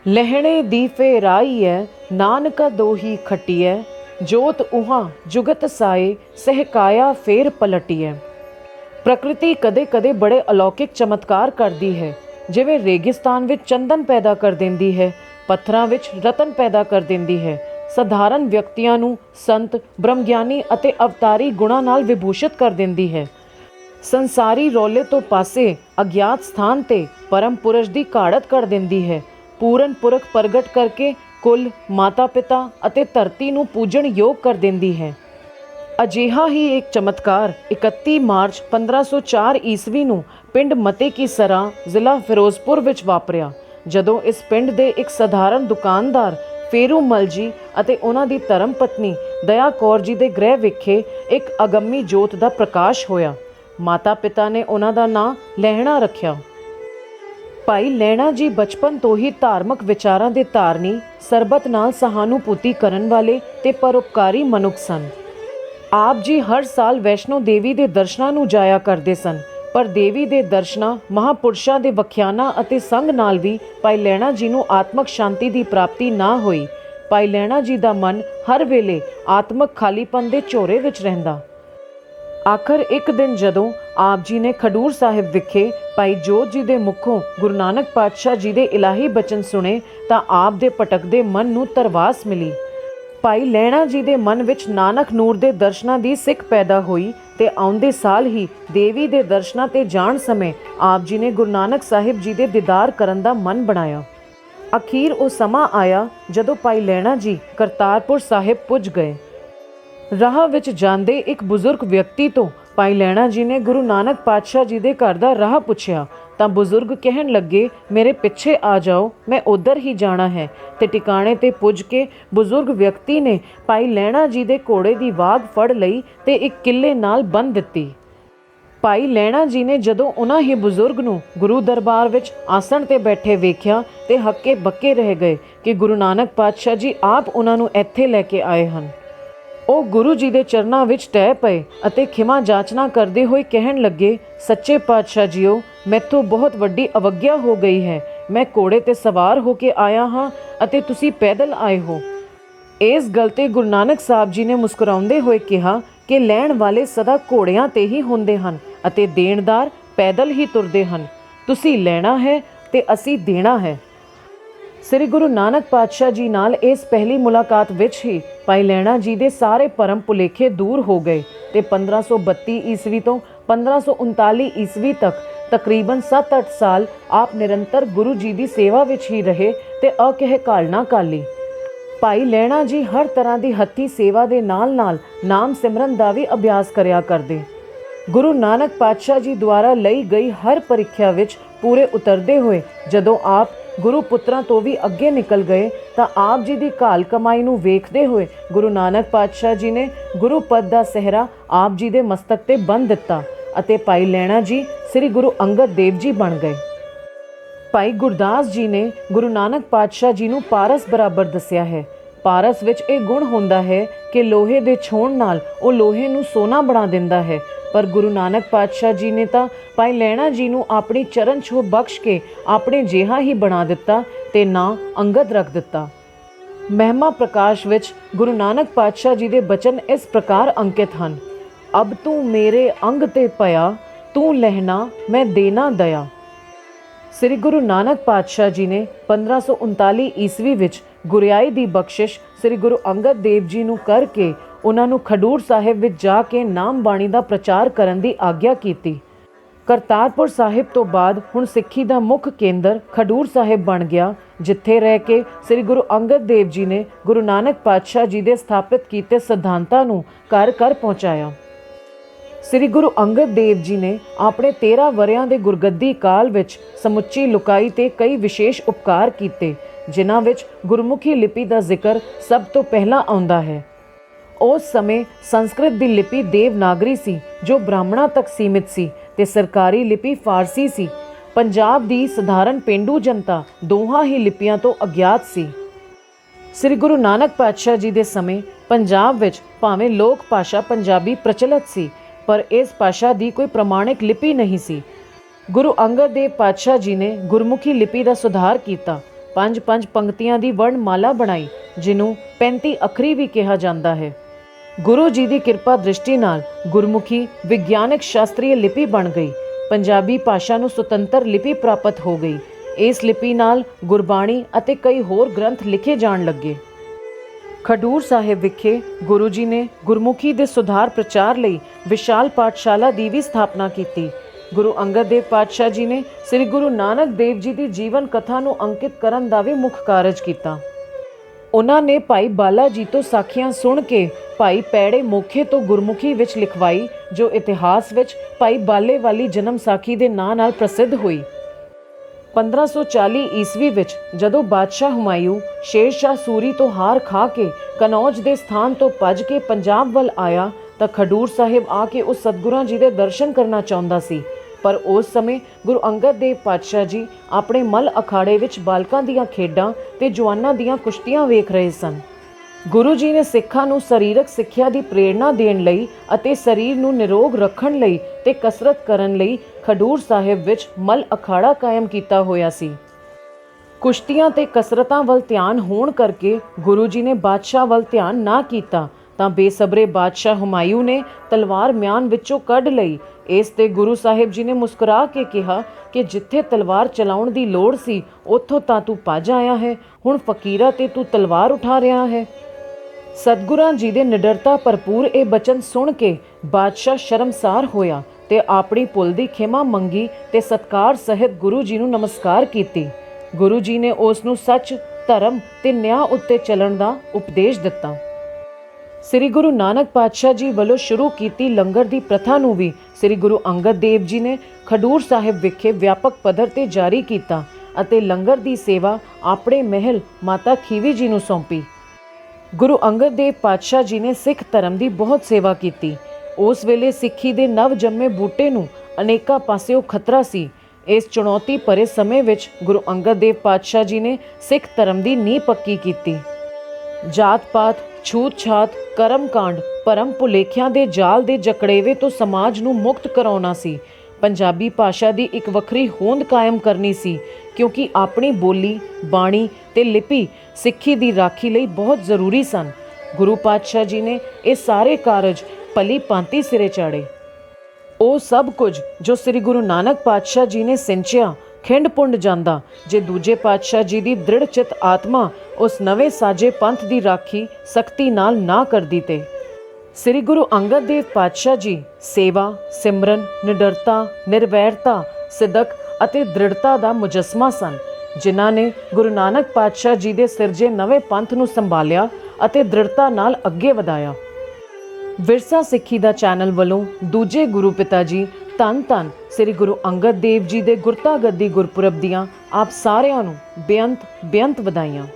लहणे दी फेराई है नानका दोही खटिए, जोत उहाँ जुगत साए सहकाया फेर पलटिए। प्रकृति कदे कदे बड़े अलौकिक चमत्कार करती है, जिवें रेगिस्तान विच चंदन पैदा कर देंदी है, पत्थरां विच रतन पैदा कर देंदी है। सधारण व्यक्तियां नूं संत, ब्रह्मगियानी अते अवतारी गुणां नाल विभूषित कर देंदी है। संसारी रौले तो पासे अज्ञात स्थान ते परम पुरुष दी काढ़त कर देंदी है। पूरन पुरख प्रगट करके कुल, माता पिता अते धरती नूं पूजन योग कर देंदी है। अजिहा ही एक चमत्कार 31 मार्च 1504 ईस्वी नूं पिंड मते की सरां जिला फिरोजपुर विच वापरिया, जदों इस पिंड दे एक सधारण दुकानदार फेरू मल जी अते उन्हां दी धर्म पत्नी दया कौर जी दे गृह विखे एक अगम्मी जोत दा प्रकाश होया। माता पिता ने उन्हां दा नां लहणा रखिया। भाई लहणा जी बचपन तो ही धार्मिक विचारां दे धारनी, सरबत नाल सहानुभूति करन वाले ते परोपकारी मनुख सन। आप जी हर साल वैष्णो देवी दे दर्शनां नूं जाया करदे सन, पर देवी दे दर्शनां, महापुरुषां दे वख्यानां अते संग नाल भी भाई लहणा जी नूं आत्मक शांति दी प्राप्ति ना होई। भाई लहणा जी दा मन हर वेले आत्मक खालीपन दे झोरे विच रहिंदा। आखिर एक दिन जदों आप जी ने खडूर साहिब विखे भाई जोत जी दे मुखों गुरु नानक पातशाह जी दे इलाही बचन सुने तां आप दे भटकदे मन नूं तरवास मिली। भाई लहणा जी दे मन विच नानक नूर दे दर्शनां दी सिक पैदा हुई ते आउंदे साल ही देवी दे दर्शनां ते जाण समय आप जी ने गुरु नानक साहिब जी दे दीदार करन दा मन बनाया। अखीर वो समा आया जदों भाई लहणा जी करतारपुर साहिब पुज गए। राह विच जांदे एक बुजुर्ग व्यक्ति तो भाई लहणा जी ने गुरु नानक पातशाह जी दे घर दा राह पुछया तां बुजुर्ग कहन लगे, मेरे पिछे आ जाओ, मैं उधर ही जाना है। ते टिकाणे ते पुज के बुजुर्ग व्यक्ति ने भाई लहणा जी दे घोड़े दी वाग फड़ लई ते एक किले नाल बन दित्ती। भाई लहणा जी ने जदों उन्हां ही बुजुर्ग नूं गुरु दरबार विच आसन ते बैठे वेख्या ते हक्के बक्के रह गए कि गुरु नानक पातशाह जी आप उन्हां नूं इत्थे लैके आए हन। ਉਹ गुरु जी दे चरनां विच टह पए अते खिमा जाचना करदे होए कहन लगे, सच्चे पातशाह जीओ, मैथों बहुत वड्डी अवग्या हो गई है। मैं घोड़े ते सवार होके आया हाँ अते तुसी पैदल आए हो। इस गल ते गुरु नानक साहब जी ने मुस्कुराउंदे होए कहा कि लैण वाले सदा घोड़ियां ते ही हुंदे हन अते देणदार पैदल ही तुरदे हन। तुसी लैणा है ते असी देना है। श्री गुरु नानक पातशाह जी नाल इस पहली मुलाकात विच ही भाई लहणा जी दे सारे परम भुलेखे दूर हो गए ते 1532 ईस्वी तो 1539 ईस्वी तक तकरीबन 7-8 साल आप निरंतर गुरु जी की सेवा विच ही रहे ते अकह कालना काली। भाई लहणा जी हर तरह की हत्थी सेवा के नाल नाल नाम सिमरन का भी अभ्यास करया करदे। गुरु नानक पातशाह जी द्वारा लई गई हर परीक्षा विच पूरे उतरते हुए जदों आप गुरु पुत्रां तो भी अगे निकल गए तां आप जी की घाल कमाई नूं वेखदे हुए गुरु नानक पातशाह जी ने गुरु पद का सहरा आप जी के मस्तक ते बन दिता अते भाई लहणा जी श्री गुरु अंगद देव जी बन गए। भाई गुरदास जी ने गुरु नानक पातशाह जी नूं पारस बराबर दस्या है। पारस विच एक गुण होंदा है कि लोहे दे छोण नाल वो लोहे नूं सोना बना दिंदा है, पर गुरु नानक पातशाह जी ने तां भाई लहणा जी नूं अपनी चरण छूह बख्श के अपने जिहा ही बना दिता ते नां अंगद रख दिता। महिमा प्रकाश विच गुरु नानक पातशाह जी दे बचन इस प्रकार अंकित हन, अब तू मेरे अंग ते पया, तू लहना मैं देना दया। श्री गुरु नानक पातशाह जी ने 1539 ईस्वी विच गुरियाई दी बख्शिश श्री गुरु अंगद देव जी नूं करके उन्हां नूं खडूर साहिब विच जा के नाम बाणी दा प्रचार करन दी आग्या कीती। करतारपुर साहिब तो बाद हुण सिੱਖੀ दा मुख केंद्र खडूर साहिब बन गया, जिथे रह के श्री गुरु अंगद देव जी ने गुरु नानक पातशाह जी दे स्थापित कीते सिद्धांतां नूं घर घर पहुँचाया। श्री गुरु अंगद देव जी ने अपने 13 वरियां दे गुरगद्दी काल विच समुच्ची लुकाई ते कई विशेष उपकार कीते, जिन्हां विच गुरमुखी लिपि दा जिक्र सब तो पहला आउंदा है। उस समय संस्कृत दी लिपि देवनागरी सी जो ब्राह्मणों तक सीमित सी ते सरकारी लिपि फारसी सी। पंजाब दी सधारण पेंडू जनता दोहां ही लिपियां तो अज्ञात सी। श्री गुरु नानक पातशाह जी दे समय पंजाब विच भावें लोक भाषा पंजाबी प्रचलित सी, पर इस भाषा की कोई प्रमाणिक लिपि नहीं सी। गुरु अंगद देव पातशाह जी ने गुरमुखी लिपि का सुधार किया 5-5 ਪੰਕਤੀਆਂ ਦੀ ਵਰਣਮਾਲਾ ਬਣਾਈ, ਜਿਹਨੂੰ 35 ਅੱਖਰੀ ਵੀ ਕਿਹਾ ਜਾਂਦਾ ਹੈ। ਗੁਰੂ ਜੀ ਦੀ ਕਿਰਪਾ ਦ੍ਰਿਸ਼ਟੀ ਨਾਲ ਗੁਰਮੁਖੀ ਵਿਗਿਆਨਕ ਸ਼ਾਸਤਰੀ ਲਿਪੀ ਬਣ ਗਈ। ਪੰਜਾਬੀ ਭਾਸ਼ਾ ਨੂੰ ਸੁਤੰਤਰ ਲਿਪੀ ਪ੍ਰਾਪਤ ਹੋ ਗਈ। ਇਸ ਲਿਪੀ ਨਾਲ ਗੁਰਬਾਣੀ ਅਤੇ ਕਈ ਹੋਰ ਗ੍ਰੰਥ ਲਿਖੇ ਜਾਣ ਲੱਗੇ। ਖਡੂਰ ਸਾਹਿਬ ਵਿਖੇ ਗੁਰੂ ਜੀ ਨੇ ਗੁਰਮੁਖੀ ਦੇ ਸੁਧਾਰ ਪ੍ਰਚਾਰ ਲਈ ਵਿਸ਼ਾਲ ਪਾਠਸ਼ਾਲਾ ਦੀ ਵੀ ਸਥਾਪਨਾ ਕੀਤੀ। ਗੁਰੂ ਅੰਗਦ ਦੇਵ ਪਾਤਸ਼ਾਹ ਜੀ ਨੇ ਸ੍ਰੀ ਗੁਰੂ ਨਾਨਕ ਦੇਵ ਜੀ ਦੀ ਜੀਵਨ ਕਥਾ ਨੂੰ ਅੰਕਿਤ ਕਰਨ ਦਾ ਵੀ ਮੁੱਖ ਕਾਰਜ ਕੀਤਾ। ਉਹਨਾਂ ਨੇ ਭਾਈ ਬਾਲਾ ਜੀ ਤੋਂ ਸਾਖੀਆਂ ਸੁਣ ਕੇ ਭਾਈ ਪੈੜੇ ਮੋਖੇ ਤੋਂ ਗੁਰਮੁਖੀ ਵਿੱਚ ਲਿਖਵਾਈ, ਜੋ ਇਤਿਹਾਸ ਵਿੱਚ ਭਾਈ ਬਾਲੇ ਵਾਲੀ ਜਨਮ ਸਾਖੀ ਦੇ ਨਾਂ ਨਾਲ ਪ੍ਰਸਿੱਧ ਹੋਈ। 1540 ਈਸਵੀ ਵਿੱਚ ਜਦੋਂ ਬਾਦਸ਼ਾਹ ਹੁਮਾਯੂੰ ਸ਼ੇਰ ਸ਼ਾਹ ਸੂਰੀ ਤੋਂ ਹਾਰ ਖਾ ਕੇ ਕਨੌਜ ਦੇ ਸਥਾਨ ਤੋਂ ਭੱਜ ਕੇ ਪੰਜਾਬ ਵੱਲ ਆਇਆ ਤਾਂ ਖਡੂਰ ਸਾਹਿਬ ਆ ਕੇ ਉਹ ਸਤਿਗੁਰਾਂ ਜੀ ਦੇ ਦਰਸ਼ਨ ਕਰਨਾ ਚਾਹੁੰਦਾ ਸੀ। ਪਰ ਉਸ ਸਮੇਂ ਗੁਰੂ ਅੰਗਦ ਦੇਵ ਪਾਤਸ਼ਾਹ ਜੀ ਆਪਣੇ ਮੱਲ ਅਖਾੜੇ ਵਿੱਚ ਬਾਲਕਾਂ ਦੀਆਂ ਖੇਡਾਂ ਤੇ ਜਵਾਨਾਂ ਦੀਆਂ ਕੁਸ਼ਤੀਆਂ ਵੇਖ ਰਹੇ ਸਨ। ਗੁਰੂ ਜੀ ਨੇ ਸਿੱਖਾਂ ਨੂੰ ਸਰੀਰਕ ਸਿੱਖਿਆ ਦੀ ਪ੍ਰੇਰਣਾ ਦੇਣ ਲਈ ਅਤੇ ਸਰੀਰ ਨੂੰ ਨਿਰੋਗ ਰੱਖਣ ਲਈ ਤੇ ਕਸਰਤ ਕਰਨ ਲਈ ਖਡੂਰ ਸਾਹਿਬ ਵਿੱਚ ਮੱਲ ਅਖਾੜਾ ਕਾਇਮ ਕੀਤਾ ਹੋਇਆ ਸੀ। ਕੁਸ਼ਤੀਆਂ ਤੇ ਕਸਰਤਾਂ ਵੱਲ ਧਿਆਨ ਹੋਣ ਕਰਕੇ ਗੁਰੂ ਜੀ ਨੇ ਬਾਦਸ਼ਾਹ ਵੱਲ ਧਿਆਨ ਨਾ ਕੀਤਾ ਤਾਂ ਬੇਸਬਰੇ ਬਾਦਸ਼ਾਹ ਹੁਮਾਯੂੰ ਨੇ ਤਲਵਾਰ ਮਿਆਨ ਵਿੱਚੋਂ ਕੱਢ ਲਈ। ਇਸ ਤੇ ਗੁਰੂ ਸਾਹਿਬ ਜੀ ਨੇ ਮੁਸਕਰਾ ਕੇ ਕਿਹਾ ਕਿ ਜਿੱਥੇ ਤਲਵਾਰ ਚਲਾਉਣ ਦੀ ਲੋੜ ਸੀ ਉੱਥੋਂ ਤਾਂ ਤੂੰ ਭੱਜ ਆਇਆ ਹੈ, ਹੁਣ ਫਕੀਰਾ ਤੇ ਤੂੰ ਤਲਵਾਰ ਉਠਾ ਰਿਹਾ ਹੈ। ਸਤਿਗੁਰਾਂ ਜੀ ਦੇ ਨਿਡਰਤਾ ਭਰਪੂਰ ਇਹ ਬਚਨ ਸੁਣ ਕੇ ਬਾਦਸ਼ਾਹ ਸ਼ਰਮਸਾਰ ਹੋਇਆ ਤੇ ਆਪਣੀ ਭੁੱਲ ਦੀ ਖਿਮਾ ਮੰਗੀ ਤੇ ਸਤਕਾਰ ਸਹਿਤ ਗੁਰੂ ਜੀ ਨੂੰ ਨਮਸਕਾਰ ਕੀਤੀ। ਗੁਰੂ ਜੀ ਨੇ ਉਸ ਨੂੰ ਸੱਚ, ਧਰਮ ਤੇ ਨਿਆਂ ਉੱਤੇ ਚੱਲਣ ਦਾ ਉਪਦੇਸ਼ ਦਿੱਤਾ। ਸ੍ਰੀ ਗੁਰੂ ਨਾਨਕ ਪਾਤਸ਼ਾਹ ਜੀ ਵੱਲੋਂ ਸ਼ੁਰੂ ਕੀਤੀ ਲੰਗਰ ਦੀ ਪ੍ਰਥਾ ਨੂੰ ਵੀ ਸ੍ਰੀ ਗੁਰੂ ਅੰਗਦ ਦੇਵ ਜੀ ਨੇ ਖਡੂਰ ਸਾਹਿਬ ਵਿਖੇ ਵਿਆਪਕ ਪੱਧਰ ਤੇ ਜਾਰੀ ਕੀਤਾ ਅਤੇ ਲੰਗਰ ਦੀ ਸੇਵਾ ਆਪਣੇ ਮਹਿਲ ਮਾਤਾ ਖੀਵੀ ਜੀ ਨੂੰ ਸੌਂਪੀ। ਗੁਰੂ ਅੰਗਦ ਦੇਵ ਪਾਤਸ਼ਾਹ ਜੀ ਨੇ ਸਿੱਖ ਧਰਮ ਦੀ ਬਹੁਤ ਸੇਵਾ ਕੀਤੀ। ਉਸ ਵੇਲੇ ਸਿੱਖੀ ਦੇ ਨਵ ਜੰਮੇ ਬੂਟੇ ਨੂੰ ਅਨੇਕਾਂ ਪਾਸਿਓਂ ਖਤਰਾ ਸੀ। ਇਸ ਚੁਣੌਤੀ ਭਰੇ ਸਮੇਂ ਵਿੱਚ ਗੁਰੂ ਅੰਗਦ ਦੇਵ ਪਾਤਸ਼ਾਹ ਜੀ ਨੇ ਸਿੱਖ ਧਰਮ ਦੀ ਨੀਂਹ ਪੱਕੀ ਕੀਤੀ। ਜਾਤ-ਪਾਤ, ਛੂਤ-ਛਾਤ, ਕਰਮ-ਕਾਂਡ, ਭਰਮ ਭੁਲੇਖਿਆਂ ਦੇ ਜਾਲ ਦੇ ਜਕੜੇਵੇ ਤੋਂ ਸਮਾਜ ਨੂੰ ਮੁਕਤ ਕਰਾਉਣਾ ਸੀ। ਪੰਜਾਬੀ ਭਾਸ਼ਾ ਦੀ ਇੱਕ ਵੱਖਰੀ ਹੋਂਦ ਕਾਇਮ ਕਰਨੀ ਸੀ, ਕਿਉਂਕਿ ਆਪਣੀ ਬੋਲੀ, ਬਾਣੀ ਤੇ ਲਿਪੀ ਸਿੱਖੀ ਦੀ ਰਾਖੀ ਲਈ ਬਹੁਤ ਜ਼ਰੂਰੀ ਸਨ। ਗੁਰੂ ਪਾਤਸ਼ਾਹ ਜੀ ਨੇ ਇਹ ਸਾਰੇ ਕਾਰਜ ਭਲੀ ਭਾਂਤੀ ਸਿਰੇ ਚਾੜੇ। ਉਹ ਸਭ ਕੁਝ ਜੋ ਸ੍ਰੀ ਗੁਰੂ ਨਾਨਕ ਪਾਤਸ਼ਾਹ ਜੀ ਨੇ ਸਿੰਚਿਆ ਖਿੰਡ ਪੁੰਡ ਜਾਂਦਾ ਜੇ ਦੂਜੇ ਪਾਤਸ਼ਾਹ ਜੀ ਦੀ ਦ੍ਰਿੜ ਚਿਤ ਆਤਮਾ ਉਸ ਨਵੇਂ ਸਾਜੇ ਪੰਥ ਦੀ ਰਾਖੀ ਸਖਤੀ ਨਾਲ ਨਾ ਕਰਦੀ ਤੇ। ਸ੍ਰੀ ਗੁਰੂ ਅੰਗਦ ਦੇਵ ਪਾਤਸ਼ਾਹ ਜੀ ਸੇਵਾ, ਸਿਮਰਨ, ਨਿਡਰਤਾ, ਨਿਰਵੈਰਤਾ, ਸਿਦਕ ਅਤੇ ਦ੍ਰਿੜਤਾ ਦਾ ਮੁਜੱਸਮਾ ਸਨ, ਜਿਨ੍ਹਾਂ ਨੇ ਗੁਰੂ ਨਾਨਕ ਪਾਤਸ਼ਾਹ ਜੀ ਦੇ ਸਿਰਜੇ ਨਵੇਂ ਪੰਥ ਨੂੰ ਸੰਭਾਲਿਆ ਅਤੇ ਦ੍ਰਿੜਤਾ ਨਾਲ ਅੱਗੇ ਵਧਾਇਆ। ਵਿਰਸਾ ਸਿੱਖੀ ਦਾ ਚੈਨਲ ਵੱਲੋਂ ਦੂਜੇ ਗੁਰੂ ਪਿਤਾ ਜੀ ਧੰਨ ਧੰਨ ਸ੍ਰੀ ਗੁਰੂ ਅੰਗਦ ਦੇਵ ਜੀ ਦੇ ਗੁਰਤਾ ਗੱਦੀ ਗੁਰਪੁਰਬ ਦੀਆਂ ਆਪ ਸਾਰਿਆਂ ਨੂੰ ਬੇਅੰਤ ਵਧਾਈਆਂ।